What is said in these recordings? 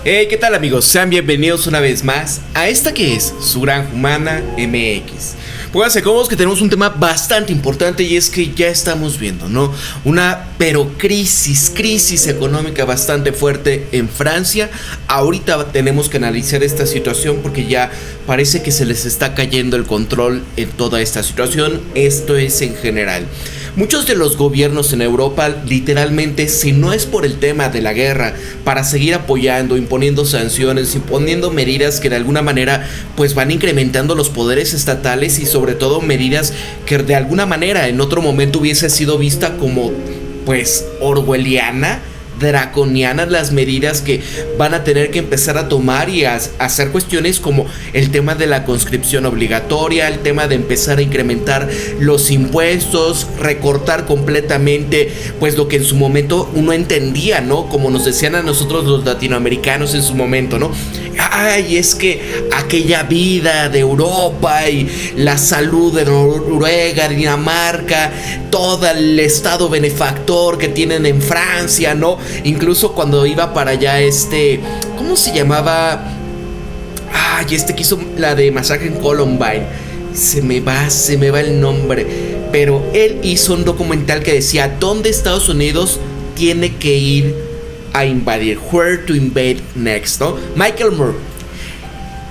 Hey, ¿qué tal amigos? Sean bienvenidos una vez más a esta que es su Granja Humana MX. Pónganse cómodos que tenemos un tema bastante importante y es que ya estamos viendo, ¿no? Una crisis económica bastante fuerte en Francia. Ahorita tenemos que analizar esta situación porque ya parece que se les está cayendo el control en toda esta situación. Esto es en general. Muchos de los gobiernos en Europa literalmente, si no es por el tema de la guerra, para seguir apoyando, imponiendo sanciones, imponiendo medidas que de alguna manera pues van incrementando los poderes estatales y sobre todo medidas que de alguna manera en otro momento hubiese sido vista como pues orwelliana, draconianas, las medidas que van a tener que empezar a tomar y a hacer cuestiones como el tema de la conscripción obligatoria, el tema de empezar a incrementar los impuestos, recortar completamente pues lo que en su momento uno entendía, ¿no? Como nos decían a nosotros los latinoamericanos en su momento, ¿no? Ay, es que aquella vida de Europa y la salud de Noruega, Dinamarca, todo el estado benefactor que tienen en Francia, ¿no? Incluso cuando iba para allá ¿cómo se llamaba? Ay, que hizo la de Masacre en Columbine. Se me va el nombre. Pero él hizo un documental que decía ¿dónde Estados Unidos tiene que ir a invadir? Where to invade next, ¿no? Michael Moore.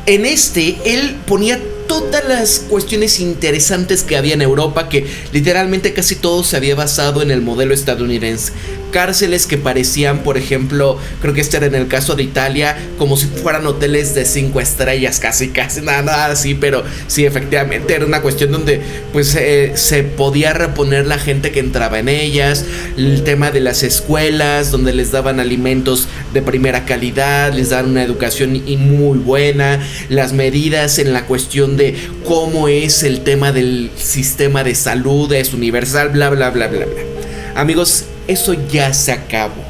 En él ponía todas las cuestiones interesantes que había en Europa, que literalmente casi todo se había basado en el modelo estadounidense. Cárceles que parecían, por ejemplo, creo que era en el caso de Italia, como si fueran hoteles de 5 estrellas, casi, nada así, pero sí, efectivamente era una cuestión donde pues se podía reponer la gente que entraba en ellas. El tema de las escuelas, donde les daban alimentos de primera calidad, les daban una educación y muy buena. Las medidas en la cuestión de cómo es el tema del sistema de salud, es universal, bla. Amigos, eso ya se acabó.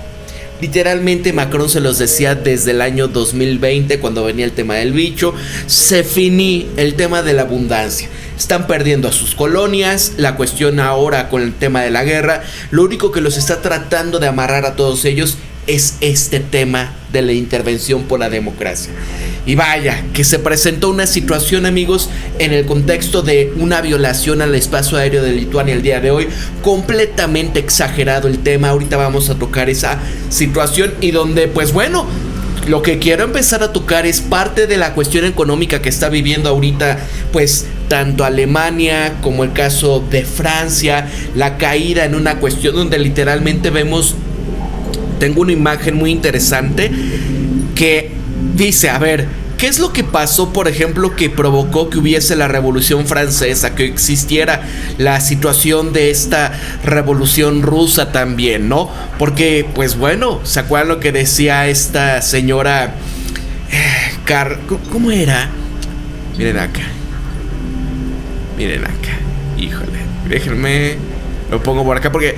Literalmente Macron se los decía desde el año 2020 cuando venía el tema del bicho. Se finí el tema de la abundancia. Están perdiendo a sus colonias. La cuestión ahora con el tema de la guerra, lo único que los está tratando de amarrar a todos ellos es este tema de la intervención por la democracia. Y vaya, que se presentó una situación, amigos, en el contexto de una violación al espacio aéreo de Lituania el día de hoy. Completamente exagerado el tema. Ahorita vamos a tocar esa situación y donde, pues bueno, lo que quiero empezar a tocar es parte de la cuestión económica que está viviendo ahorita, pues tanto Alemania como el caso de Francia. La caída en una cuestión donde literalmente vemos... Tengo una imagen muy interesante que dice, a ver, ¿qué es lo que pasó, por ejemplo, que provocó que hubiese la Revolución Francesa, que existiera la situación de esta Revolución Rusa también, ¿no? Porque, pues bueno, ¿se acuerdan lo que decía esta señora? ¿Cómo era? Miren acá, híjole, déjenme... Lo pongo por acá porque,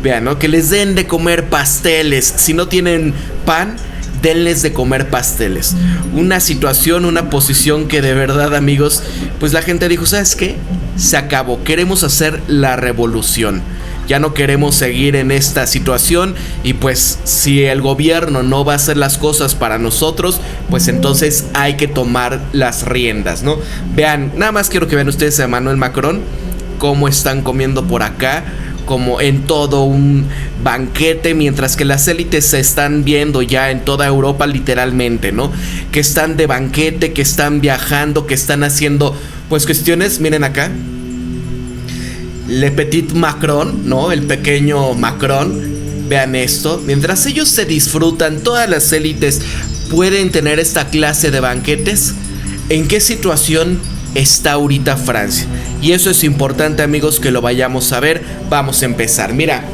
vean, ¿no? Que les den de comer pasteles. Si no tienen pan, denles de comer pasteles. Una situación, una posición que de verdad, amigos, pues la gente dijo, ¿sabes qué? Se acabó, queremos hacer la revolución. Ya no queremos seguir en esta situación. Y pues si el gobierno no va a hacer las cosas para nosotros, pues entonces hay que tomar las riendas, ¿no? Vean, nada más quiero que vean ustedes a Emmanuel Macron, cómo están comiendo por acá, como en todo un banquete, mientras que las élites se están viendo ya en toda Europa literalmente, ¿no? Que están de banquete, que están viajando, que están haciendo pues cuestiones, miren acá, Le Petit Macron, ¿no? El pequeño Macron, vean esto, mientras ellos se disfrutan, todas las élites pueden tener esta clase de banquetes. ¿En qué situación está ahorita Francia? Y eso es importante, amigos, que lo vayamos a ver. Vamos a empezar. Mira,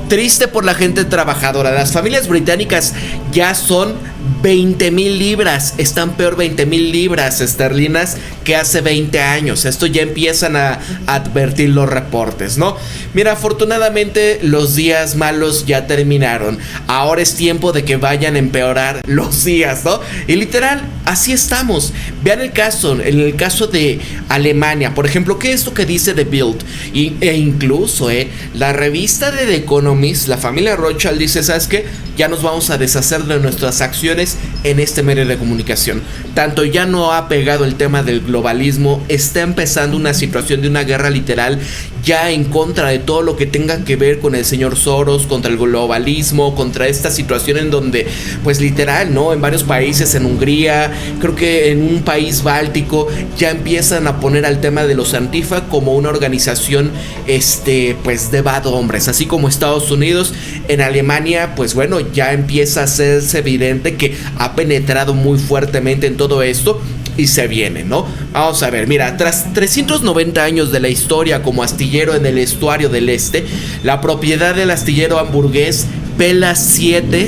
triste por la gente trabajadora. Las familias británicas ya son 20,000 libras. Están peor 20,000 libras esterlinas que hace 20 años. Esto ya empiezan a advertir los reportes, ¿no? Mira, afortunadamente los días malos ya terminaron. Ahora es tiempo de que vayan a empeorar los días, ¿no? Y literal, así estamos. Vean el caso, en el caso de Alemania, por ejemplo, ¿qué es lo que dice The Bild? E incluso, la revista de The Economist, la familia Rothschild dice, ¿sabes qué? Ya nos vamos a deshacer de nuestras acciones declaraciones en este medio de comunicación. Tanto ya no ha pegado el tema del globalismo, está empezando una situación de una guerra literal ya en contra de todo lo que tenga que ver con el señor Soros, contra el globalismo, contra esta situación en donde, pues literal, ¿no? En varios países, en Hungría, creo que en un país báltico, ya empiezan a poner al tema de los Antifa como una organización, pues de bad hombres, así como Estados Unidos. En Alemania, pues bueno, ya empieza a hacerse evidente que ha penetrado muy fuertemente en todo esto. Y se viene, ¿no? Vamos a ver, mira, tras 390 años de la historia como astillero en el estuario del Este, la propiedad del astillero hamburgués Vela 7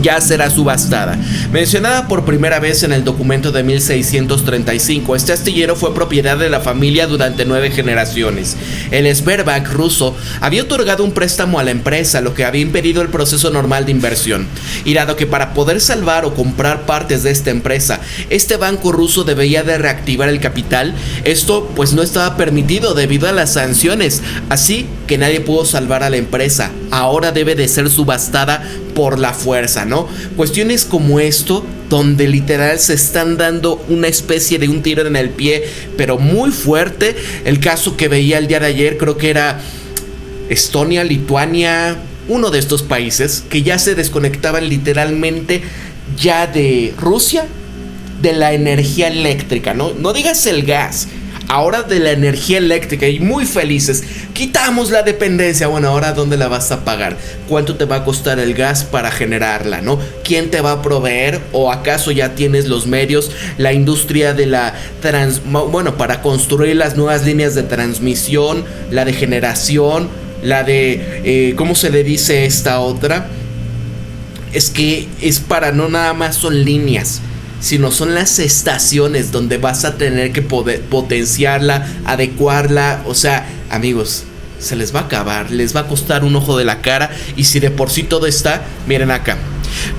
ya será subastada. Mencionada por primera vez en el documento de 1635, este astillero fue propiedad de la familia durante 9 generaciones. El Sberbank ruso había otorgado un préstamo a la empresa, lo que había impedido el proceso normal de inversión. Y dado que para poder salvar o comprar partes de esta empresa, este banco ruso debía de reactivar el capital, esto pues no estaba permitido debido a las sanciones, así que nadie pudo salvar a la empresa. Ahora debe de ser subastada por la fuerza, ¿no? Cuestiones como esto, donde literal se están dando una especie de un tiro en el pie, pero muy fuerte. El caso que veía el día de ayer, creo que era Estonia, Lituania, uno de estos países que ya se desconectaban literalmente ya de Rusia, de la energía eléctrica, ¿no? No digas el gas, ahora de la energía eléctrica, y muy felices. Quitamos la dependencia. Bueno, ahora ¿dónde la vas a pagar? ¿Cuánto te va a costar el gas para generarla, no? ¿Quién te va a proveer? ¿O acaso ya tienes los medios, la industria de la para construir las nuevas líneas de transmisión, la de generación, la de ¿cómo se le dice esta otra? Es que es para, no nada más son líneas, sino son las estaciones donde vas a tener que poder potenciarla, adecuarla. O sea, amigos, se les va a acabar, les va a costar un ojo de la cara. Y si de por sí todo está, miren acá.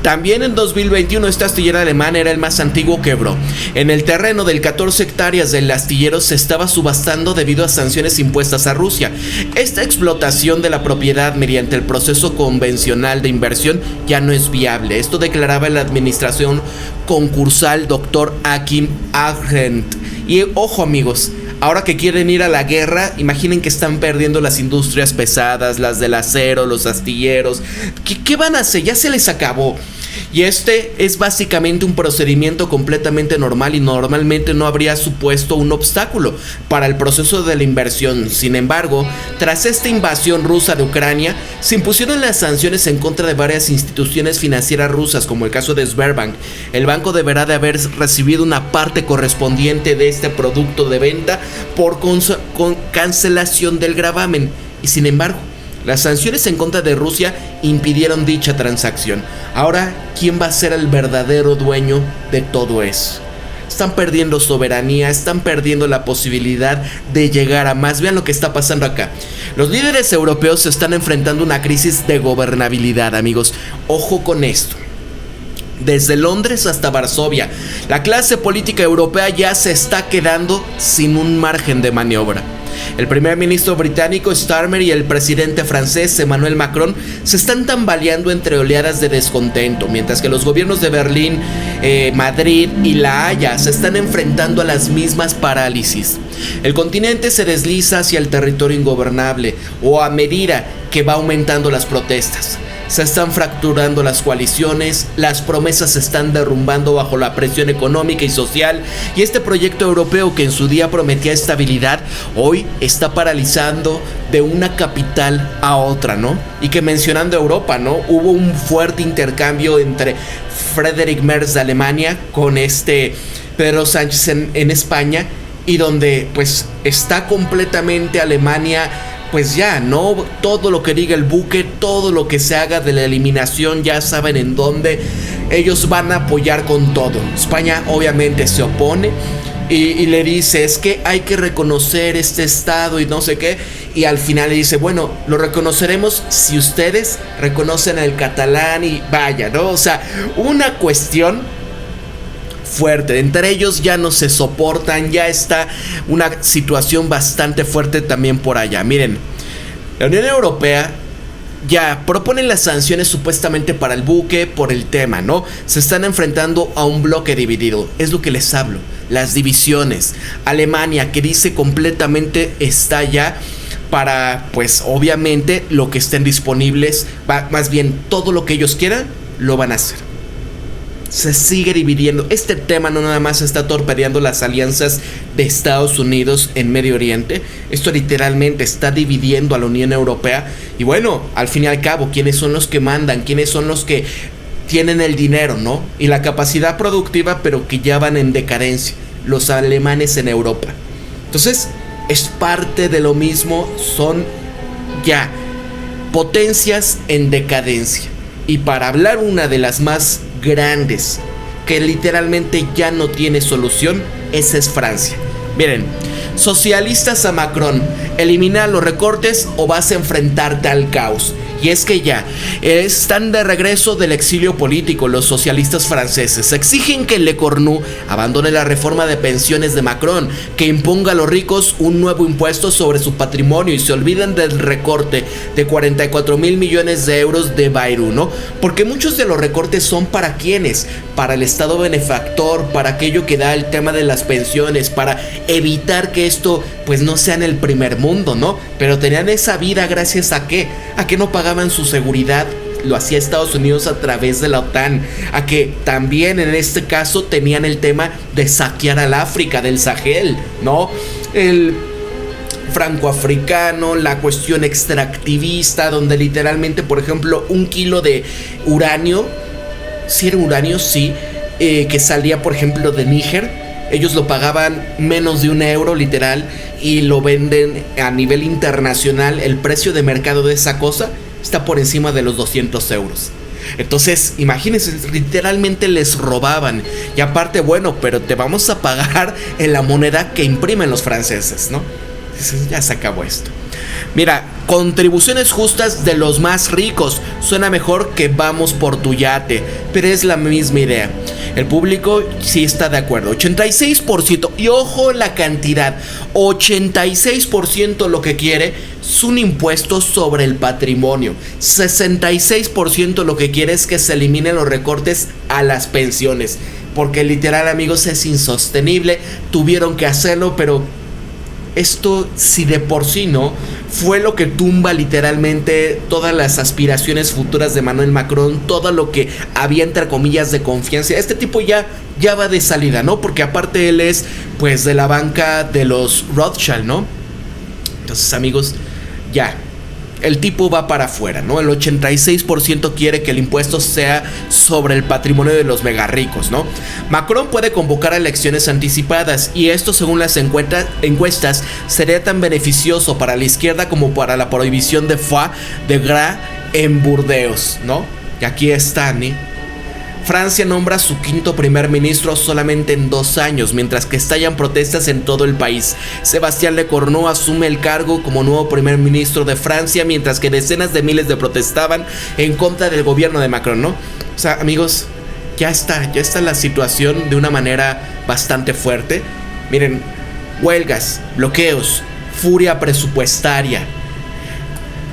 También en 2021 este astillero alemán era el más antiguo que quebró. En el terreno del 14 hectáreas del astillero se estaba subastando debido a sanciones impuestas a Rusia. Esta explotación de la propiedad mediante el proceso convencional de inversión ya no es viable. Esto declaraba la administración concursal Dr. Akim Arendt. Y ojo, amigos, ahora que quieren ir a la guerra, imaginen que están perdiendo las industrias pesadas, las del acero, los astilleros. ¿Qué van a hacer? Ya se les acabó. Y este es básicamente un procedimiento completamente normal y normalmente no habría supuesto un obstáculo para el proceso de la inversión. Sin embargo, tras esta invasión rusa de Ucrania, se impusieron las sanciones en contra de varias instituciones financieras rusas, como el caso de Sberbank. El banco deberá de haber recibido una parte correspondiente de este producto de venta por cancelación del gravamen. Y sin embargo, las sanciones en contra de Rusia impidieron dicha transacción. Ahora, ¿quién va a ser el verdadero dueño de todo eso? Están perdiendo soberanía, están perdiendo la posibilidad de llegar a más. Vean lo que está pasando acá. Los líderes europeos se están enfrentando una crisis de gobernabilidad, amigos. Ojo con esto. Desde Londres hasta Varsovia, la clase política europea ya se está quedando sin un margen de maniobra. El primer ministro británico Starmer y el presidente francés Emmanuel Macron se están tambaleando entre oleadas de descontento, mientras que los gobiernos de Berlín, Madrid y La Haya se están enfrentando a las mismas parálisis. El continente se desliza hacia el territorio ingobernable, o a medida que va aumentando las protestas. Se están fracturando las coaliciones, las promesas se están derrumbando bajo la presión económica y social, y este proyecto europeo que en su día prometía estabilidad, hoy está paralizando de una capital a otra, ¿no? Y que mencionando Europa, ¿no? Hubo un fuerte intercambio entre Friedrich Merz de Alemania con Pedro Sánchez en España, y donde pues está completamente Alemania. Pues ya, ¿no? Todo lo que diga el buque, todo lo que se haga de la eliminación, ya saben en dónde. Ellos van a apoyar con todo. España obviamente se opone y le dice, es que hay que reconocer este estado y no sé qué. Y al final le dice, bueno, lo reconoceremos si ustedes reconocen el catalán y vaya, ¿no? O sea, una cuestión fuerte, entre ellos ya no se soportan, ya está una situación bastante fuerte también por allá. Miren, la Unión Europea ya proponen las sanciones supuestamente para el buque por el tema, ¿no? Se están enfrentando a un bloque dividido, es lo que les hablo, las divisiones. Alemania, que dice completamente está ya para, pues obviamente lo que estén disponibles, más bien todo lo que ellos quieran, lo van a hacer. Se sigue dividiendo. Este tema no nada más está torpedeando las alianzas de Estados Unidos en Medio Oriente. Esto literalmente está dividiendo a la Unión Europea. Y bueno, al fin y al cabo, ¿quiénes son los que mandan? ¿Quiénes son los que tienen el dinero, no? Y la capacidad productiva, pero que ya van en decadencia. Los alemanes en Europa. Entonces, es parte de lo mismo. Son ya potencias en decadencia. Y para hablar una de las más grandes, que literalmente ya no tiene solución, esa es Francia. Miren, socialistas a Macron, elimina los recortes o vas a enfrentarte al caos. Y es que ya están de regreso del exilio político los socialistas franceses. Exigen que Le Cornu abandone la reforma de pensiones de Macron, que imponga a los ricos un nuevo impuesto sobre su patrimonio y se olviden del recorte de 44,000 millones de euros de Bayrou, ¿no? Porque muchos de los recortes son para quienes, para el Estado benefactor, para aquello que da el tema de las pensiones, para evitar que esto pues no sea en el primer mundo, ¿no? Pero tenían esa vida gracias a qué, a que no pagaban su seguridad. Lo hacía Estados Unidos a través de la OTAN, a que también en este caso tenían el tema de saquear al África del Sahel, ¿no? El francoafricano, la cuestión extractivista, donde literalmente, por ejemplo, un kilo de uranio, si era uranio, sí, que salía, por ejemplo, de Níger, ellos lo pagaban menos de €1 literal y lo venden a nivel internacional. El precio de mercado de esa cosa está por encima de los 200 euros. Entonces, imagínense, literalmente les robaban. Y aparte, bueno, pero te vamos a pagar en la moneda que imprimen los franceses, ¿no? Entonces, ya se acabó esto. Mira, contribuciones justas de los más ricos. Suena mejor que vamos por tu yate, pero es la misma idea. El público sí está de acuerdo. 86%, y ojo la cantidad, 86% lo que quiere es un impuesto sobre el patrimonio. 66% lo que quiere es que se eliminen los recortes a las pensiones. Porque literal, amigos, es insostenible. Tuvieron que hacerlo, pero esto, si de por sí no, fue lo que tumba literalmente todas las aspiraciones futuras de Emmanuel Macron, todo lo que había entre comillas de confianza. Este tipo ya va de salida, ¿no? Porque aparte él es pues de la banca de los Rothschild, ¿no? Entonces, amigos, ya el tipo va para afuera, ¿no? El 86% quiere que el impuesto sea sobre el patrimonio de los mega ricos, ¿no? Macron puede convocar a elecciones anticipadas y esto, según las encuestas, sería tan beneficioso para la izquierda como para la prohibición de foie de gras en Burdeos, ¿no? Y aquí están, ¿eh? Francia nombra a su quinto primer ministro solamente en 2 años, mientras que estallan protestas en todo el país. Sébastien Lecornu asume el cargo como nuevo primer ministro de Francia, mientras que decenas de miles de protestaban en contra del gobierno de Macron, ¿no? O sea, amigos, ya está la situación de una manera bastante fuerte. Miren, huelgas, bloqueos, furia presupuestaria.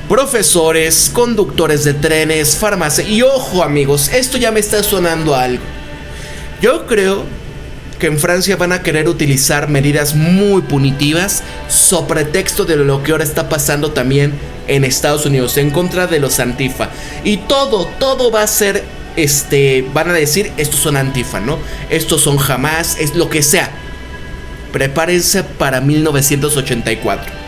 Profesores, conductores de trenes, farmacia. Y ojo, amigos, esto ya me está sonando a algo. Yo creo que en Francia van a querer utilizar medidas muy punitivas sobre pretexto de lo que ahora está pasando también en Estados Unidos, en contra de los Antifa. Y todo va a ser, van a decir, estos son Antifa, ¿no? Estos son Hamas, es lo que sea. Prepárense para 1984.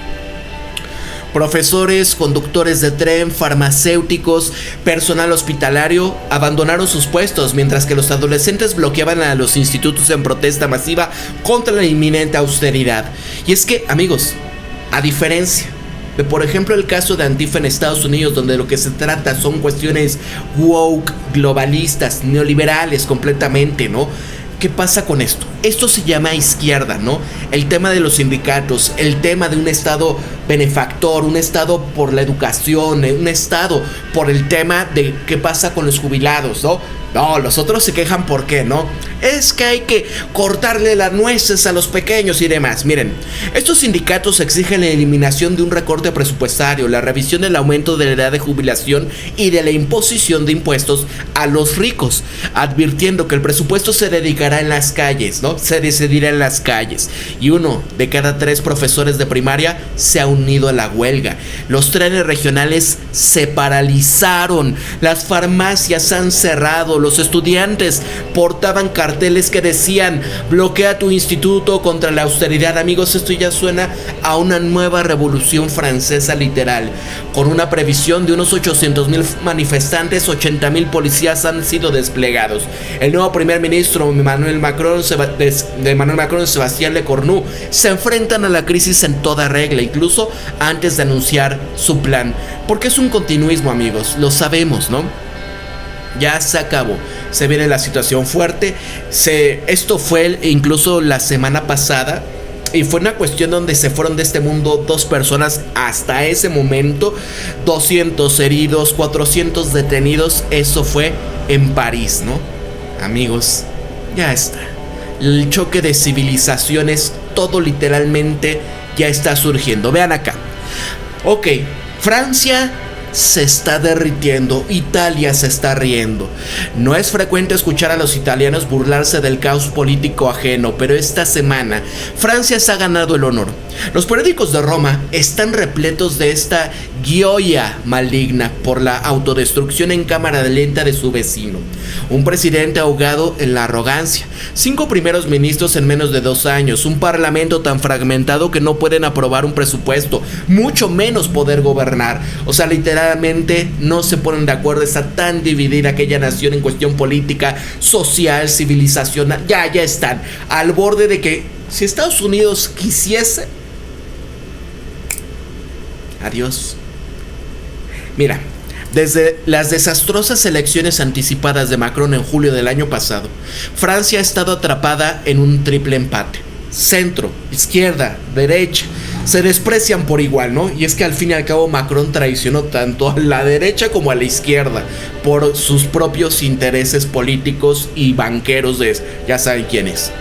Profesores, conductores de tren, farmacéuticos, personal hospitalario abandonaron sus puestos, mientras que los adolescentes bloqueaban a los institutos en protesta masiva contra la inminente austeridad. Y es que, amigos, a diferencia de, por ejemplo, el caso de Antifa en Estados Unidos, donde lo que se trata son cuestiones woke, globalistas, neoliberales completamente, ¿no? ¿Qué pasa con esto? Esto se llama izquierda, ¿no? El tema de los sindicatos, el tema de un Estado benefactor, un Estado por la educación, un Estado por el tema de qué pasa con los jubilados, ¿no? No, los otros se quejan, ¿por qué no? Es que hay que cortarle las nueces a los pequeños y demás. Miren, estos sindicatos exigen la eliminación de un recorte presupuestario, la revisión del aumento de la edad de jubilación y de la imposición de impuestos a los ricos, advirtiendo que el presupuesto se dedicará en las calles, ¿no? Se decidirá en las calles. Y 1 de cada 3 profesores de primaria se ha unido a la huelga. Los trenes regionales se paralizaron, las farmacias han cerrado, los estudiantes portaban carteles que decían: bloquea tu instituto contra la austeridad. Amigos, esto ya suena a una nueva revolución francesa literal. Con una previsión de unos 800,000 manifestantes, 80,000 policías han sido desplegados. El nuevo primer ministro Emmanuel Macron y Sebastián Lecornu se enfrentan a la crisis en toda regla, incluso antes de anunciar su plan, porque es un continuismo, amigos, lo sabemos, ¿no? Ya se acabó, se viene la situación fuerte. Esto fue incluso la semana pasada, y fue una cuestión donde se fueron de este mundo 2 personas hasta ese momento. 200 heridos, 400 detenidos. Eso fue en París, ¿no? Amigos, ya está. El choque de civilizaciones, todo literalmente ya está surgiendo. Vean acá. Ok, Francia se está derritiendo, Italia se está riendo. No es frecuente escuchar a los italianos burlarse del caos político ajeno, pero esta semana Francia se ha ganado el honor. Los periódicos de Roma están repletos de esta gioia maligna por la autodestrucción en cámara lenta de su vecino. Un presidente ahogado en la arrogancia, 5 primeros ministros en menos de 2 años, un parlamento tan fragmentado que no pueden aprobar un presupuesto, mucho menos poder gobernar. O sea, literalmente no se ponen de acuerdo. Está tan dividida aquella nación en cuestión política, social, civilizacional. Ya están al borde de que si Estados Unidos quisiese, adiós. Mira, desde las desastrosas elecciones anticipadas de Macron en julio del año pasado, Francia ha estado atrapada en un triple empate. Centro, izquierda, derecha, se desprecian por igual, ¿no? Y es que al fin y al cabo Macron traicionó tanto a la derecha como a la izquierda por sus propios intereses políticos y banqueros de ya saben quiénes.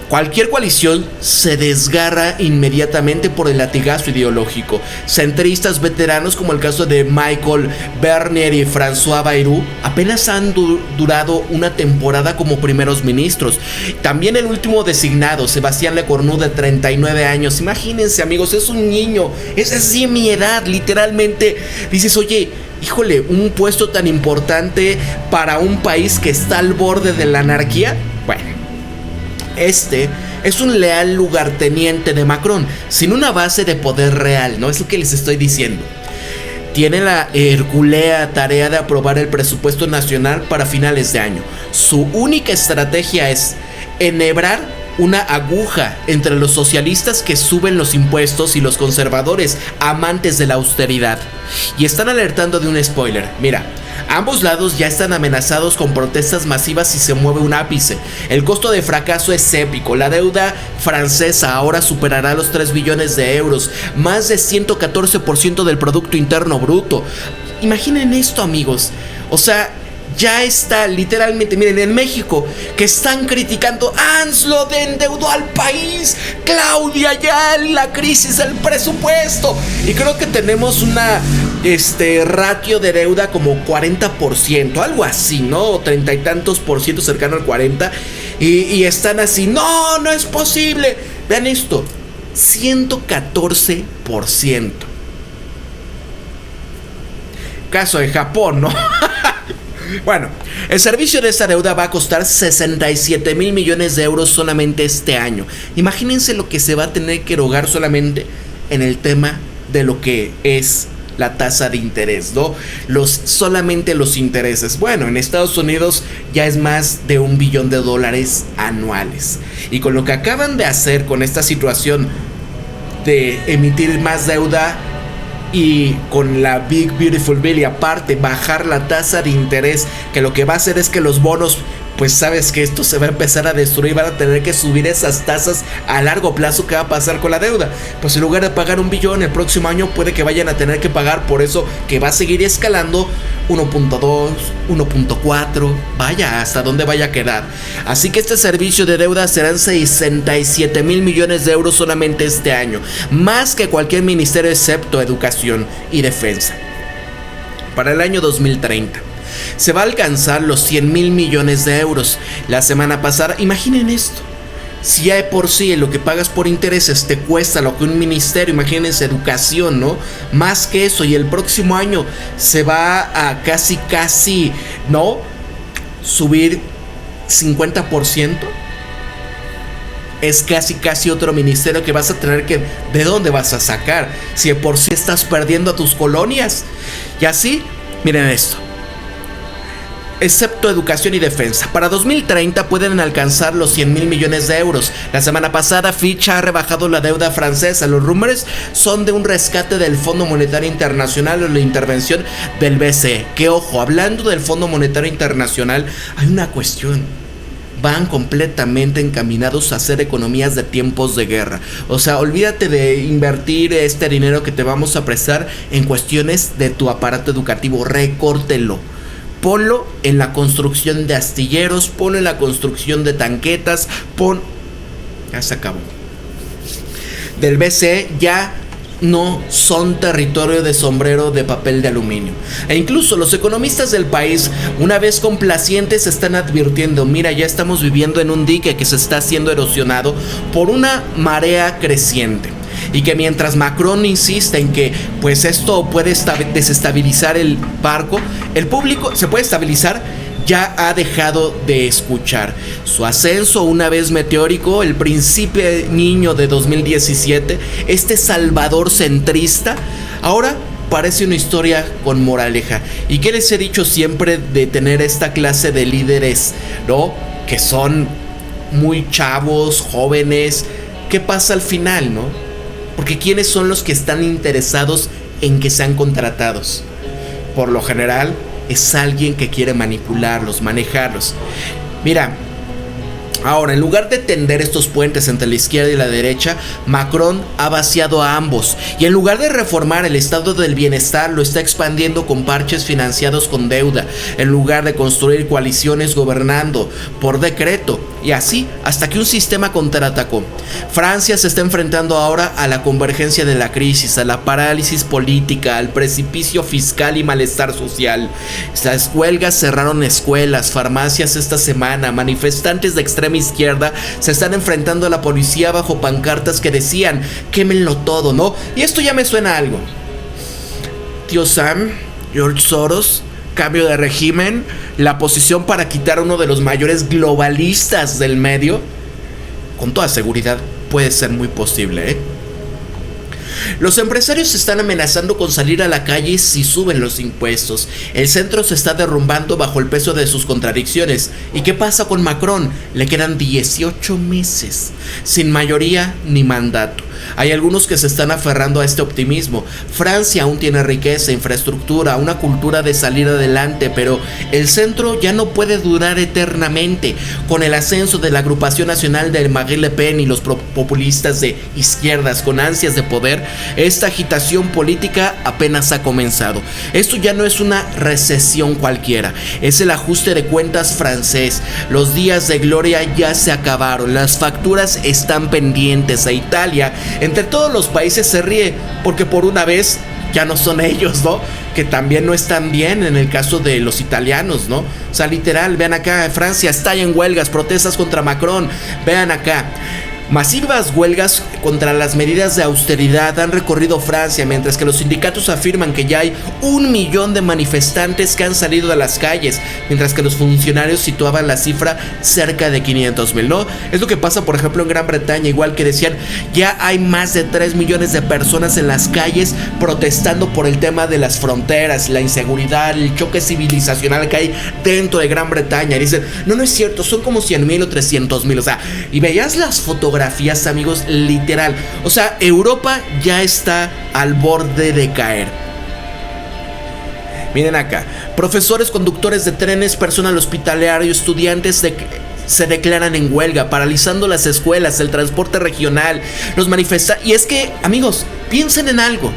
Cualquier coalición se desgarra inmediatamente por el latigazo ideológico. Centristas veteranos como el caso de Michel Barnier y François Bayrou apenas han durado una temporada como primeros ministros. También el último designado, Sebastián Lecornu, de 39 años. Imagínense, amigos, es un niño, es así mi edad, literalmente. Dices, oye, híjole, un puesto tan importante para un país que está al borde de la anarquía. Bueno, este es un leal lugarteniente de Macron, sin una base de poder real, ¿no? Es lo que les estoy diciendo. Tiene la hercúlea tarea de aprobar el presupuesto nacional para finales de año. Su única estrategia es enhebrar una aguja entre los socialistas que suben los impuestos y los conservadores amantes de la austeridad. Y están alertando de un spoiler. Mira, ambos lados ya están amenazados con protestas masivas si se mueve un ápice. El costo de fracaso es épico. La deuda francesa ahora superará los 3 billones de euros, más de 114% del Producto Interno Bruto. Imaginen esto, amigos. O sea, ya está literalmente, miren, en México, que están criticando: AMLO endeudó al país, Claudia ya en la crisis del presupuesto. Y creo que tenemos una ratio de deuda como 40%, algo así, ¿no? 30 y tantos por ciento, cercano al 40%. Y están así: no es posible. Vean esto, 114%. Caso de Japón, ¿no? Bueno, el servicio de esta deuda va a costar 67,000 millones de euros solamente este año. Imagínense lo que se va a tener que erogar solamente en el tema de lo que es la tasa de interés, ¿no? Solamente los intereses. Bueno, en Estados Unidos ya es más de $1 billón anuales. Y con lo que acaban de hacer con esta situación de emitir más deuda, y con la Big Beautiful Bill, y aparte bajar la tasa de interés, que lo que va a hacer es que los bonos pues sabes que esto se va a empezar a destruir, van a tener que subir esas tasas a largo plazo. ¿Qué va a pasar con la deuda? Pues en lugar de pagar 1 billón el próximo año, puede que vayan a tener que pagar, por eso que va a seguir escalando 1.2, 1.4, vaya, hasta dónde vaya a quedar. Así que este servicio de deuda serán 67 mil millones de euros solamente este año, más que cualquier ministerio excepto Educación y Defensa. Para el año 2030 se va a alcanzar los 100 mil millones de euros. La semana pasada, imaginen esto, si ya de por sí lo que pagas por intereses te cuesta lo que un ministerio, imagínense educación, ¿no? Más que eso, y el próximo año se va a casi, ¿no? Subir 50%. Es casi otro ministerio que vas a tener que... ¿De dónde vas a sacar? Si de por sí estás perdiendo a tus colonias. Y así, miren esto. Excepto Educación y Defensa, para 2030 pueden alcanzar los 100 mil millones de euros. La semana pasada Fitch ha rebajado la deuda francesa. Los rumores son de un rescate del Fondo Monetario Internacional o la intervención del BCE. Que ojo, hablando del Fondo Monetario Internacional, hay una cuestión. Van completamente encaminados a hacer economías de tiempos de guerra. O sea, olvídate de invertir este dinero que te vamos a prestar en cuestiones de tu aparato educativo. Recórtelo. Ponlo en la construcción de astilleros, ponlo en la construcción de tanquetas, ya se acabó. Del BCE ya no son territorio de sombrero de papel de aluminio. E incluso los economistas del país, una vez complacientes, están advirtiendo: mira, ya estamos viviendo en un dique que se está siendo erosionado por una marea creciente. Y que mientras Macron insiste en que pues esto puede desestabilizar el barco, el público se puede estabilizar, ya ha dejado de escuchar. Su ascenso, una vez meteórico, el príncipe niño de 2017, este salvador centrista, ahora parece una historia con moraleja. ¿Y qué les he dicho siempre de tener esta clase de líderes, ¿no? Que son muy chavos, jóvenes. ¿Qué pasa al final, no? Porque ¿quiénes son los que están interesados en que sean contratados? Por lo general es alguien que quiere manipularlos, manejarlos. Mira, ahora, en lugar de tender estos puentes entre la izquierda y la derecha, Macron ha vaciado a ambos. Y en lugar de reformar el estado del bienestar, lo está expandiendo con parches financiados con deuda. En lugar de construir coaliciones gobernando por decreto. Y así, hasta que un sistema contraatacó. Francia se está enfrentando ahora a la convergencia de la crisis, a la parálisis política, al precipicio fiscal y malestar social. Las huelgas cerraron escuelas, farmacias esta semana. Manifestantes de extrema izquierda se están enfrentando a la policía bajo pancartas que decían: quémenlo todo, ¿no? Y esto ya me suena a algo. Tío Sam, George Soros, cambio de régimen, la posición para quitar a uno de los mayores globalistas del medio. Con toda seguridad puede ser muy posible, ¿eh? Los empresarios están amenazando con salir a la calle si suben los impuestos. El centro se está derrumbando bajo el peso de sus contradicciones. ¿Y qué pasa con Macron? Le quedan 18 meses, sin mayoría ni mandato. Hay algunos que se están aferrando a este optimismo. Francia aún tiene riqueza, infraestructura, una cultura de salir adelante, pero el centro ya no puede durar eternamente. Con el ascenso de la agrupación nacional de Marine Le Pen y los populistas de izquierdas con ansias de poder, esta agitación política apenas ha comenzado. Esto ya no es una recesión cualquiera, es el ajuste de cuentas francés. Los días de gloria ya se acabaron, las facturas están pendientes. A Italia, entre todos los países, se ríe porque por una vez ya no son ellos, ¿no? Que también no están bien en el caso de los italianos, ¿no? O sea, literal, vean acá, Francia estalla en huelgas, protestas contra Macron, vean acá. Masivas huelgas contra las medidas de austeridad han recorrido Francia, mientras que los sindicatos afirman que ya hay 1 millón de manifestantes que han salido de las calles, mientras que los funcionarios situaban la cifra cerca de 500,000, ¿no? Es lo que pasa, por ejemplo, en Gran Bretaña, igual que decían, ya hay más de 3 millones de personas en las calles protestando por el tema de las fronteras, la inseguridad, el choque civilizacional que hay dentro de Gran Bretaña. Y dicen, no es cierto, son como 100,000 o 300,000, o sea, y veías las fotografías, amigos, literal. O sea, Europa ya está al borde de caer. Miren acá, profesores, conductores de trenes, personal hospitalario, estudiantes se declaran en huelga, paralizando las escuelas, el transporte regional, los manifestantes. Y es que, amigos, piensen en algo.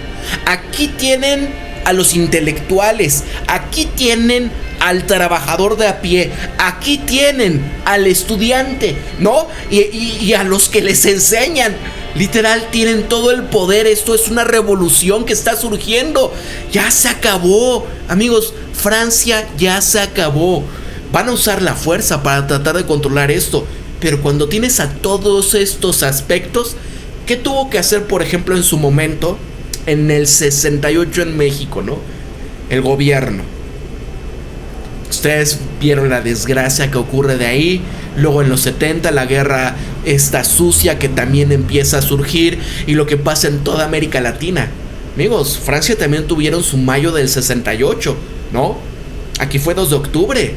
Aquí tienen a los intelectuales, aquí tienen al trabajador de a pie, aquí tienen al estudiante, ¿no? Y a los que les enseñan. Literal, tienen todo el poder. Esto es una revolución que está surgiendo. Ya se acabó, amigos. Francia ya se acabó. Van a usar la fuerza para tratar de controlar esto. Pero cuando tienes a todos estos aspectos, ¿qué tuvo que hacer, por ejemplo, en su momento, en el 68 en México, ¿no? El gobierno. Ustedes vieron la desgracia que ocurre de ahí. Luego en los 70 la guerra esta sucia que también empieza a surgir. Y lo que pasa en toda América Latina. Amigos, Francia también tuvieron su mayo del 68, ¿no? Aquí fue 2 de octubre.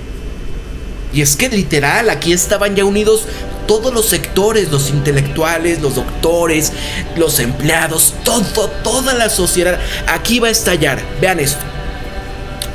Y es que literal, aquí estaban ya unidos todos los sectores, los intelectuales, los doctores, los empleados, toda la sociedad. Aquí va a estallar. Vean esto.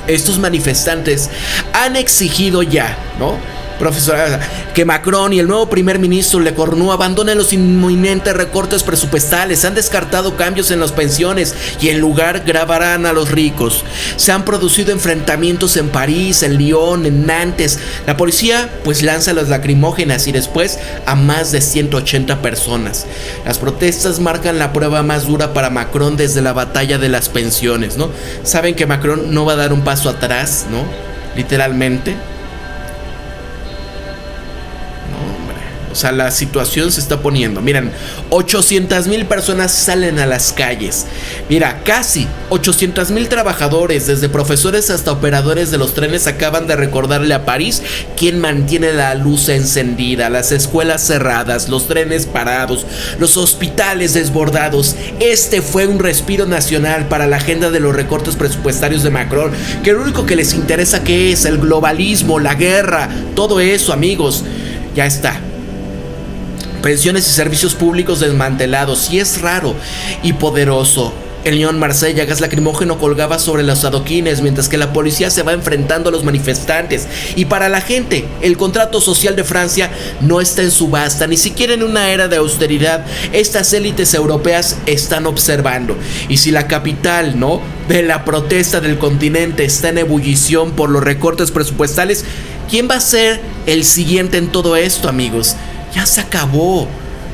Estos manifestantes han exigido ya, ¿no? Profesor, que Macron y el nuevo primer ministro Le Cornu abandonen los inminentes recortes presupuestales. Han descartado cambios en las pensiones y en lugar grabarán a los ricos. Se han producido enfrentamientos en París, en Lyon, en Nantes. La policía pues lanza las lacrimógenas y después a más de 180 personas. Las protestas marcan la prueba más dura para Macron desde la batalla de las pensiones, ¿no? Saben que Macron no va a dar un paso atrás, ¿no? Literalmente. O sea, la situación se está poniendo. Miren, 800,000 personas salen a las calles. Mira, casi 800,000 trabajadores, desde profesores hasta operadores de los trenes, acaban de recordarle a París quién mantiene la luz encendida, las escuelas cerradas, los trenes parados, los hospitales desbordados. Este fue un respiro nacional para la agenda de los recortes presupuestarios de Macron, que lo único que les interesa que es el globalismo, la guerra, todo eso, amigos. Ya está. Pensiones y servicios públicos desmantelados. Y es raro y poderoso. En Lyon, Marsella, gas lacrimógeno colgaba sobre los adoquines, mientras que la policía se va enfrentando a los manifestantes. Y para la gente, el contrato social de Francia no está en subasta, ni siquiera en una era de austeridad. Estas élites europeas están observando. Y si la capital, ¿no?, de la protesta del continente está en ebullición por los recortes presupuestales, ¿quién va a ser el siguiente en todo esto, amigos? Ya se acabó,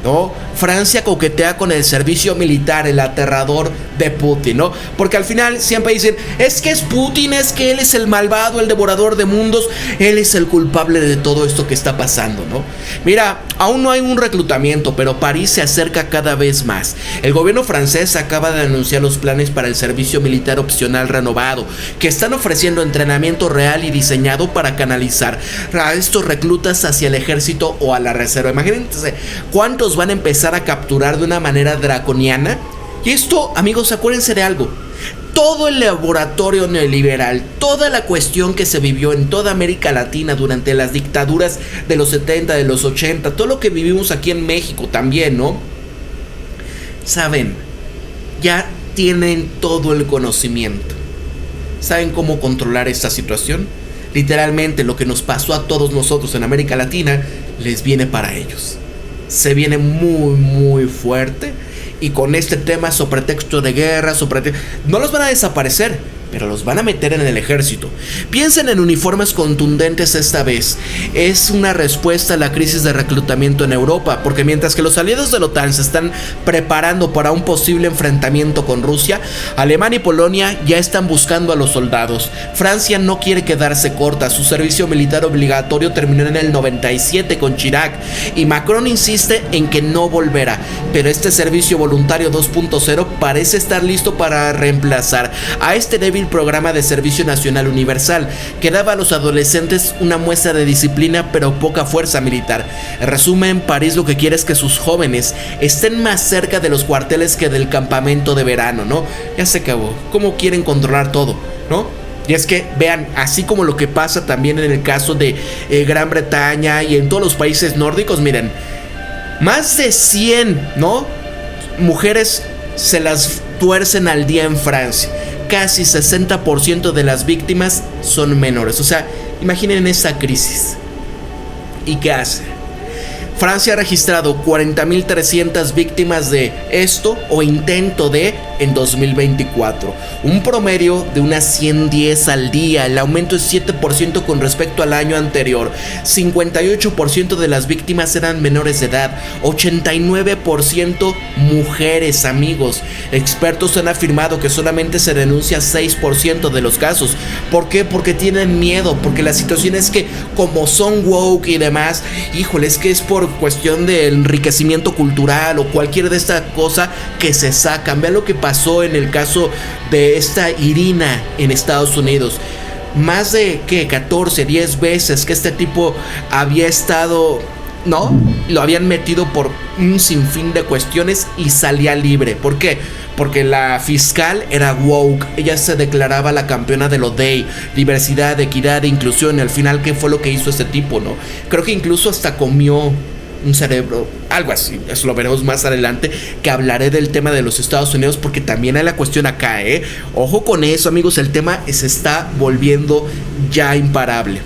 ¿no? Francia coquetea con el servicio militar, el aterrador de Putin, ¿no? Porque al final siempre dicen, es que es Putin, es que él es el malvado, el devorador de mundos, él es el culpable de todo esto que está pasando, ¿no? Mira, aún no hay un reclutamiento, pero París se acerca cada vez más. El gobierno francés acaba de anunciar los planes para el servicio militar opcional renovado, que están ofreciendo entrenamiento real y diseñado para canalizar a estos reclutas hacia el ejército o a la reserva. Imagínense cuántos van a empezar a capturar de una manera draconiana. Y esto, amigos, acuérdense de algo. Todo el laboratorio neoliberal, toda la cuestión que se vivió en toda América Latina durante las dictaduras de los 70, de los 80, todo lo que vivimos aquí en México también, ¿no? Saben, ya tienen todo el conocimiento. ¿Saben cómo controlar esta situación? Literalmente lo que nos pasó a todos nosotros en América Latina les viene para ellos. Se viene muy muy fuerte. Y con este tema, sobre pretexto de guerra, no los van a desaparecer, pero los van a meter en el ejército. Piensen en uniformes contundentes esta vez. Es una respuesta a la crisis de reclutamiento en Europa, porque mientras que los aliados de la OTAN se están preparando para un posible enfrentamiento con Rusia, Alemania y Polonia ya están buscando a los soldados. Francia no quiere quedarse corta. Su servicio militar obligatorio terminó en el 97 con Chirac, y Macron insiste en que no volverá, pero este servicio voluntario 2.0 parece estar listo para reemplazar a este débil programa de servicio nacional universal que daba a los adolescentes una muestra de disciplina pero poca fuerza militar. En resumen, París lo que quiere es que sus jóvenes estén más cerca de los cuarteles que del campamento de verano, ¿no? Ya se acabó. ¿Cómo quieren controlar todo, no? Y es que, vean, así como lo que pasa también en el caso de Gran Bretaña y en todos los países nórdicos, miren, más de 100, ¿no?, mujeres se las tuercen al día en Francia. casi 60% de las víctimas son menores. O sea, imaginen esa crisis. ¿Y qué hace? Francia ha registrado 40.300 víctimas de esto o intento de en 2024. Un promedio de unas 110 al día. El aumento es 7% con respecto al año anterior. 58% de las víctimas eran menores de edad. 89% mujeres, amigos. Expertos han afirmado que solamente se denuncia 6% de los casos. ¿Por qué? Porque tienen miedo. Porque la situación es que como son woke y demás, híjole, es que es por cuestión de enriquecimiento cultural o cualquier de esta cosa que se sacan. Vean lo que pasó en el caso de esta Irina en Estados Unidos. Más de 14, 10 veces que este tipo había estado, ¿no? Lo habían metido por un sinfín de cuestiones y salía libre. ¿Por qué? Porque la fiscal era woke. Ella se declaraba la campeona de lo DEI, diversidad, equidad e inclusión. Y al final, ¿qué fue lo que hizo este tipo, no? Creo que incluso hasta comió un cerebro, algo así. Eso lo veremos más adelante, que hablaré del tema de los Estados Unidos, porque también hay la cuestión acá, ojo con eso, amigos. El tema se está volviendo ya imparable.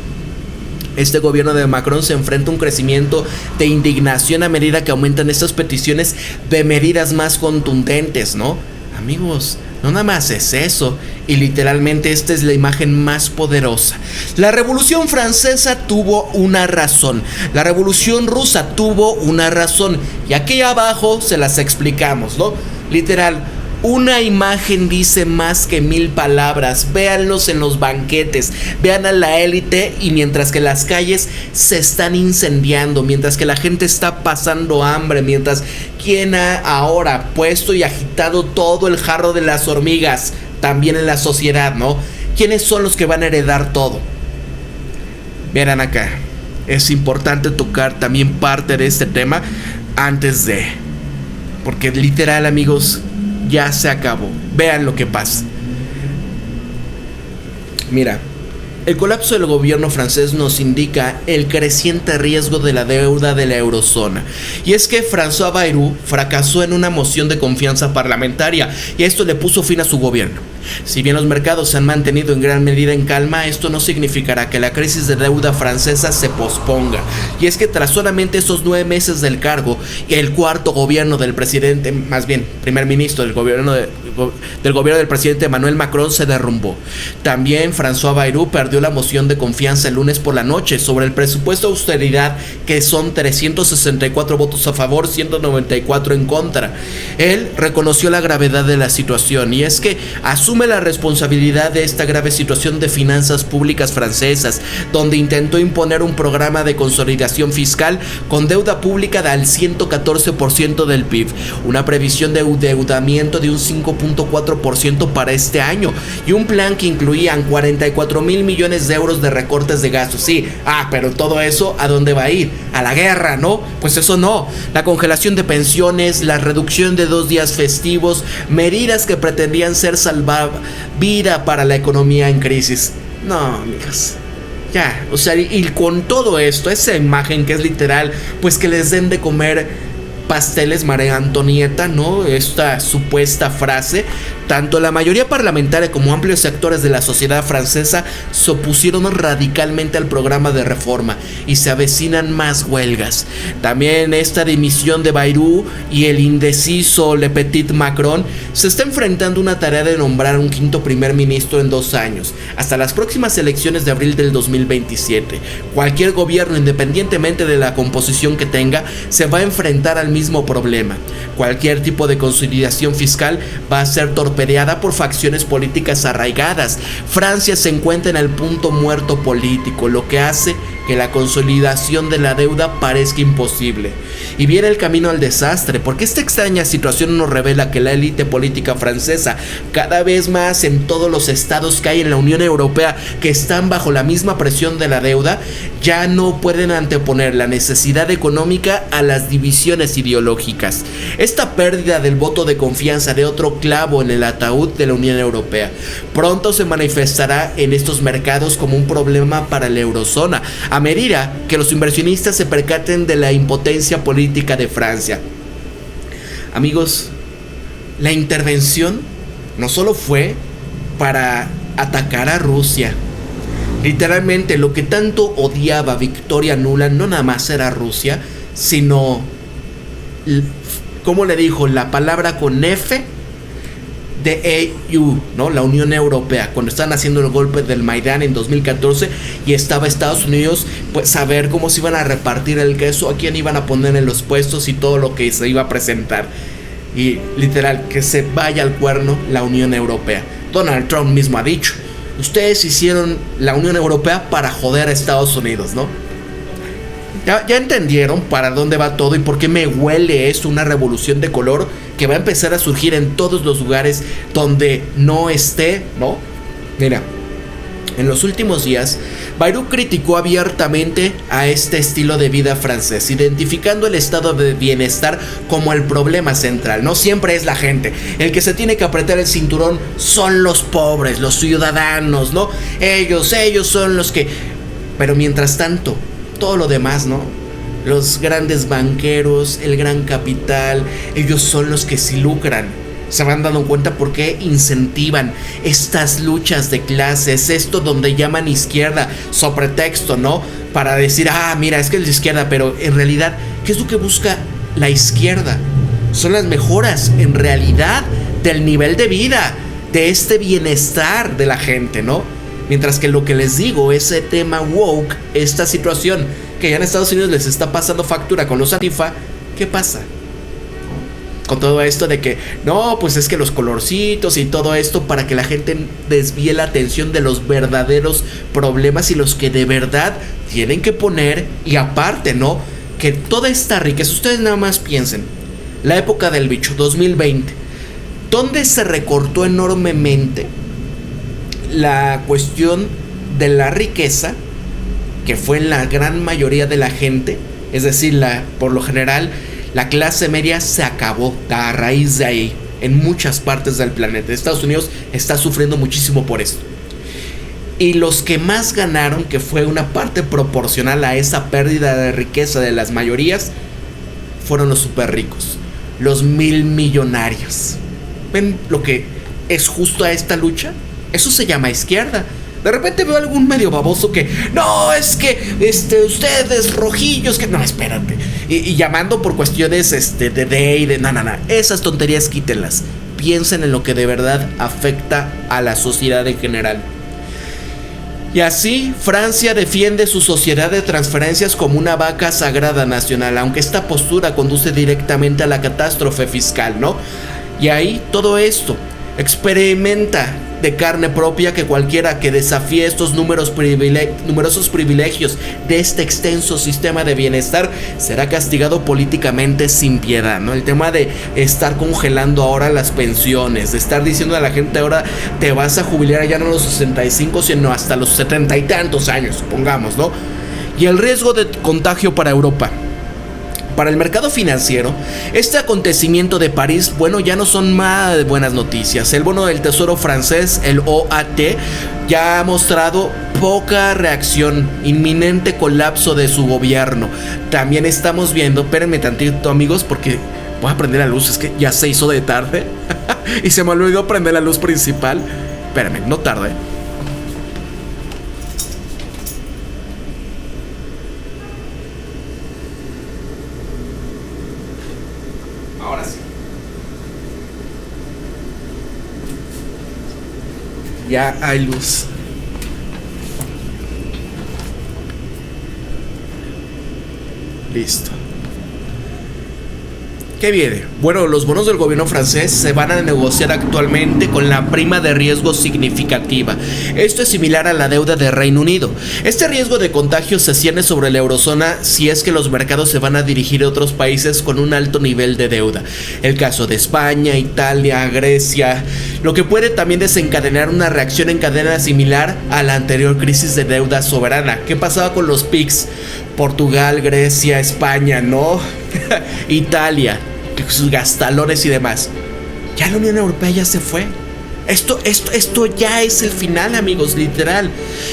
Este gobierno de Macron se enfrenta a un crecimiento de indignación a medida que aumentan estas peticiones de medidas más contundentes, ¿no? Amigos, no nada más es eso, y literalmente esta es la imagen más poderosa. La Revolución Francesa tuvo una razón, la Revolución Rusa tuvo una razón, y aquí abajo se las explicamos, ¿no? Literal, una imagen dice más que 1000 palabras. Véanlos en los banquetes, vean a la élite, y mientras que las calles se están incendiando, mientras que la gente está pasando hambre, mientras quien ha ahora puesto y agitado todo el jarro de las hormigas también en la sociedad, ¿no? ¿Quiénes son los que van a heredar todo? Verán acá, es importante tocar también parte de este tema antes de, porque literal, amigos, ya se acabó. Vean lo que pasa. Mira, el colapso del gobierno francés nos indica el creciente riesgo de la deuda de la eurozona. Y es que François Bayrou fracasó en una moción de confianza parlamentaria, y esto le puso fin a su gobierno. Si bien los mercados se han mantenido en gran medida en calma, esto no significará que la crisis de deuda francesa se posponga. Y es que tras solamente estos 9 meses del cargo, el cuarto gobierno del presidente, más bien primer ministro del gobierno del presidente Emmanuel Macron, se derrumbó. También François Bayrou perdió la moción de confianza el lunes por la noche sobre el presupuesto de austeridad, que son 364 votos a favor, 194 en contra. Él reconoció la gravedad de la situación, y es que asume la responsabilidad de esta grave situación de finanzas públicas francesas, donde intentó imponer un programa de consolidación fiscal con deuda pública al 114% del PIB, una previsión de endeudamiento de un 5.4% para este año, y un plan que incluía 44,000 millones de euros de recortes de gastos. Sí, pero todo eso, ¿a dónde va a ir? A la guerra, ¿no? Pues eso no. La congelación de pensiones, la reducción de 2 días festivos, medidas que pretendían ser salvar vida para la economía en crisis. No, amigos, ya, o sea, y con todo esto, esa imagen que es literal, pues que les den de comer pasteles María Antonieta, ¿no? Esta supuesta frase. Tanto la mayoría parlamentaria como amplios sectores de la sociedad francesa se opusieron radicalmente al programa de reforma, y se avecinan más huelgas. También esta dimisión de Bayrou y el indeciso Le Petit Macron se está enfrentando a una tarea de nombrar un quinto primer ministro en 2 años, hasta las próximas elecciones de abril del 2027. Cualquier gobierno, independientemente de la composición que tenga, se va a enfrentar al mismo problema. Cualquier tipo de consolidación fiscal va a ser torpedeada por facciones políticas arraigadas. Francia se encuentra en el punto muerto político, lo que hace que la consolidación de la deuda parezca imposible. Y viene el camino al desastre, porque esta extraña situación nos revela que la élite política francesa, cada vez más en todos los estados que hay en la Unión Europea que están bajo la misma presión de la deuda, ya no pueden anteponer la necesidad económica a las divisiones ideológicas. Esta pérdida del voto de confianza de otro clavo en el ataúd de la Unión Europea pronto se manifestará en estos mercados como un problema para la eurozona, a medida que los inversionistas se percaten de la impotencia política de Francia. Amigos, la intervención no solo fue para atacar a Rusia. Literalmente lo que tanto odiaba Victoria Nuland no nada más era Rusia, sino, ¿cómo le dijo? La palabra con F de EU, ¿no? La Unión Europea, cuando estaban haciendo el golpe del Maidán en 2014 y estaba Estados Unidos, pues a ver cómo se iban a repartir el queso, a quién iban a poner en los puestos y todo lo que se iba a presentar. Y literal, que se vaya al cuerno la Unión Europea. Donald Trump mismo ha dicho, ustedes hicieron la Unión Europea para joder a Estados Unidos, ¿no? Ya entendieron para dónde va todo y por qué me huele esto, una revolución de color que va a empezar a surgir en todos los lugares donde no esté, ¿no? Mira, en los últimos días, Bayrou criticó abiertamente a este estilo de vida francés, identificando el estado de bienestar como el problema central. No siempre es la gente, el que se tiene que apretar el cinturón son los pobres, los ciudadanos, ¿no? Ellos son los que... Pero mientras tanto, todo lo demás, ¿no? Los grandes banqueros, el gran capital, ellos son los que sí lucran. Se van dando cuenta por qué incentivan estas luchas de clases, esto donde llaman izquierda, sobre pretexto, ¿no? Para decir, mira, es que es la izquierda, pero en realidad, ¿qué es lo que busca la izquierda? Son las mejoras, en realidad, del nivel de vida, de este bienestar de la gente, ¿no? Mientras que lo que les digo, ese tema woke, esta situación que ya en Estados Unidos les está pasando factura con los Antifa, ¿qué pasa? Con todo esto de que, no, pues es que los colorcitos y todo esto para que la gente desvíe la atención de los verdaderos problemas y los que de verdad tienen que poner. Y aparte, ¿no? Que toda esta riqueza, ustedes nada más piensen, la época del bicho, 2020, ¿dónde se recortó enormemente la cuestión de la riqueza, que fue en la gran mayoría de la gente? Es decir, por lo general, la clase media se acabó a raíz de ahí, en muchas partes del planeta. Estados Unidos está sufriendo muchísimo por esto. Y los que más ganaron, que fue una parte proporcional a esa pérdida de riqueza de las mayorías, fueron los super ricos, los 1,000 millonarios. ¿Ven lo que es justo a esta lucha? Eso se llama izquierda. De repente veo algún medio baboso que, no, es que ustedes rojillos, que no, espérate. Y llamando por cuestiones de no. Esas tonterías quítenlas. Piensen en lo que de verdad afecta a la sociedad en general. Y así, Francia defiende su sociedad de transferencias como una vaca sagrada nacional, aunque esta postura conduce directamente a la catástrofe fiscal, ¿no? Y ahí todo esto experimenta de carne propia que cualquiera que desafíe estos numerosos privilegios de este extenso sistema de bienestar será castigado políticamente sin piedad, ¿no? El tema de estar congelando ahora las pensiones, de estar diciendo a la gente ahora te vas a jubilar ya no a los 65 sino hasta los 70 y tantos años, supongamos, ¿no? Y el riesgo de contagio para Europa. Para el mercado financiero, este acontecimiento de París, bueno, ya no son más de buenas noticias. El bono del tesoro francés, el OAT, ya ha mostrado poca reacción, inminente colapso de su gobierno. También estamos viendo, espérenme tantito amigos, porque voy a prender la luz, es que ya se hizo de tarde y se me olvidó prender la luz principal. Espérenme, no tarde. Ahora sí. Ya hay luz. Listo. ¿Qué viene? Bueno, los bonos del gobierno francés se van a negociar actualmente con la prima de riesgo significativa. Esto es similar a la deuda de Reino Unido. Este riesgo de contagio se cierne sobre la eurozona si es que los mercados se van a dirigir a otros países con un alto nivel de deuda. El caso de España, Italia, Grecia, lo que puede también desencadenar una reacción en cadena similar a la anterior crisis de deuda soberana. ¿Qué pasaba con los PIGS? Portugal, Grecia, España, ¿no? Italia, sus gastalones y demás. Ya la Unión Europea ya se fue. Esto ya es el final, amigos, literal.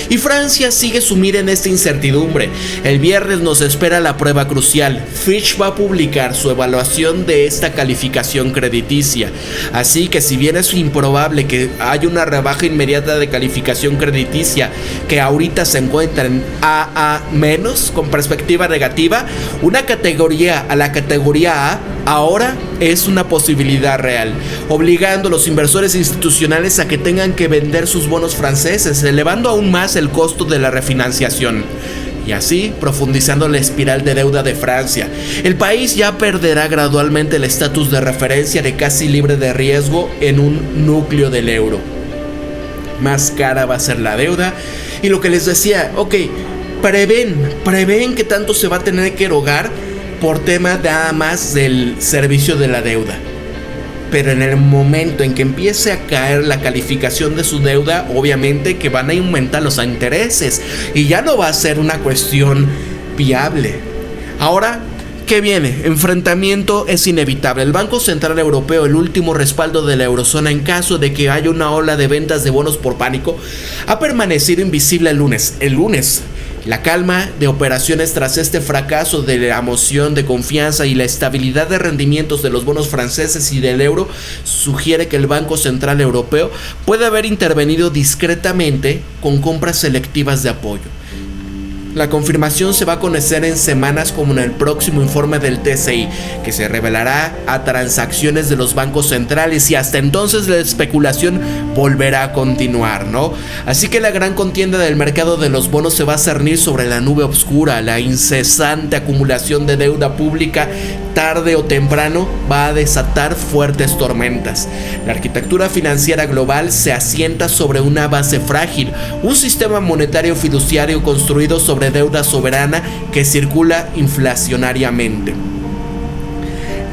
Y Francia sigue sumida en esta incertidumbre. El viernes nos espera la prueba crucial. Fitch va a publicar su evaluación de esta calificación crediticia. Así que si bien es improbable que haya una rebaja inmediata de calificación crediticia, que ahorita se encuentra en AA- con perspectiva negativa, una categoría a la categoría A ahora es una posibilidad real, obligando a los inversores institucionales a que tengan que vender sus bonos franceses, elevando aún más el costo de la refinanciación y así profundizando la espiral de deuda de Francia. El país ya perderá gradualmente el estatus de referencia de casi libre de riesgo en un núcleo del euro. Más cara va a ser la deuda y lo que les decía, prevén que tanto se va a tener que erogar por tema nada más del servicio de la deuda. Pero en el momento en que empiece a caer la calificación de su deuda, obviamente que van a aumentar los intereses y ya no va a ser una cuestión viable. Ahora, ¿qué viene? Enfrentamiento es inevitable. El Banco Central Europeo, el último respaldo de la eurozona en caso de que haya una ola de ventas de bonos por pánico, ha permanecido invisible el lunes. La calma de operaciones tras este fracaso de la moción de confianza y la estabilidad de rendimientos de los bonos franceses y del euro sugiere que el Banco Central Europeo puede haber intervenido discretamente con compras selectivas de apoyo. La confirmación se va a conocer en semanas como en el próximo informe del TCI, que se revelará a transacciones de los bancos centrales y hasta entonces la especulación volverá a continuar, ¿no? Así que la gran contienda del mercado de los bonos se va a cernir sobre la nube oscura, la incesante acumulación de deuda pública tarde o temprano va a desatar fuertes tormentas. La arquitectura financiera global se asienta sobre una base frágil, un sistema monetario fiduciario construido sobre deuda soberana que circula inflacionariamente.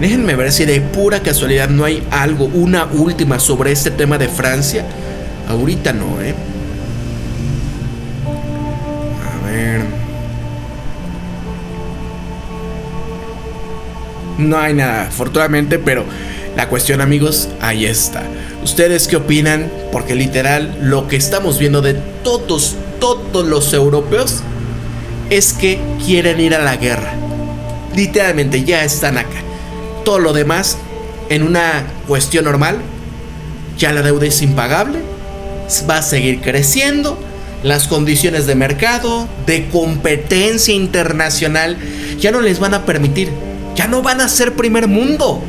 Déjenme ver si de pura casualidad no hay una última sobre este tema de Francia. Ahorita no, A ver. No hay nada, afortunadamente, pero la cuestión, amigos, ahí está. ¿Ustedes qué opinan? Porque literal, lo que estamos viendo de todos los europeos es que quieren ir a la guerra. Literalmente ya están acá. Todo lo demás, en una cuestión normal, ya la deuda es impagable, va a seguir creciendo, las condiciones de mercado, de competencia internacional, ya no les van a permitir, ya no van a ser primer mundo.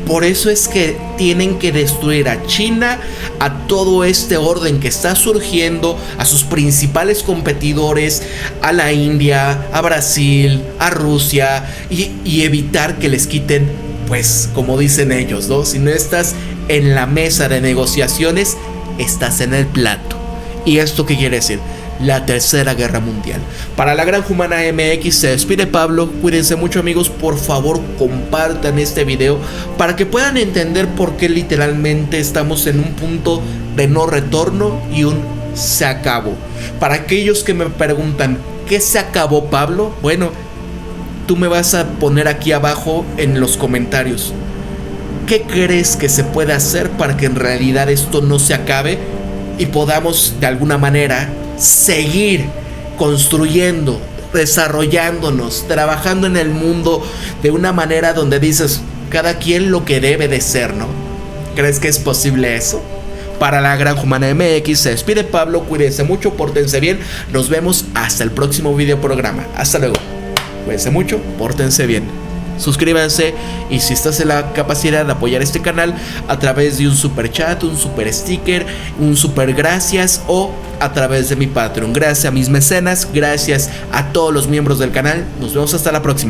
Por eso es que tienen que destruir a China, a todo este orden que está surgiendo, a sus principales competidores, a la India, a Brasil, a Rusia, y evitar que les quiten, pues, como dicen ellos, ¿no? Si no estás en la mesa de negociaciones, estás en el plato. ¿Y esto qué quiere decir? La tercera guerra mundial. Para la Granja Humana MX se despide Pablo. Cuídense mucho, amigos. Por favor, compartan este video para que puedan entender por qué literalmente estamos en un punto de no retorno y un se acabó. Para aquellos que me preguntan ¿qué se acabó, Pablo? Bueno, tú me vas a poner aquí abajo en los comentarios ¿qué crees que se puede hacer para que en realidad esto no se acabe y podamos de alguna manera seguir construyendo, desarrollándonos, trabajando en el mundo de una manera donde dices cada quien lo que debe de ser, ¿no? ¿Crees que es posible eso? Para la Granja Humana MX se despide Pablo. Cuídense mucho, pórtense bien. Nos vemos hasta el próximo video programa. Hasta luego. Cuídense mucho, pórtense bien. Suscríbanse y si estás en la capacidad de apoyar este canal a través de un super chat, un super sticker, un super gracias o a través de mi Patreon. Gracias a mis mecenas, gracias a todos los miembros del canal. Nos vemos hasta la próxima.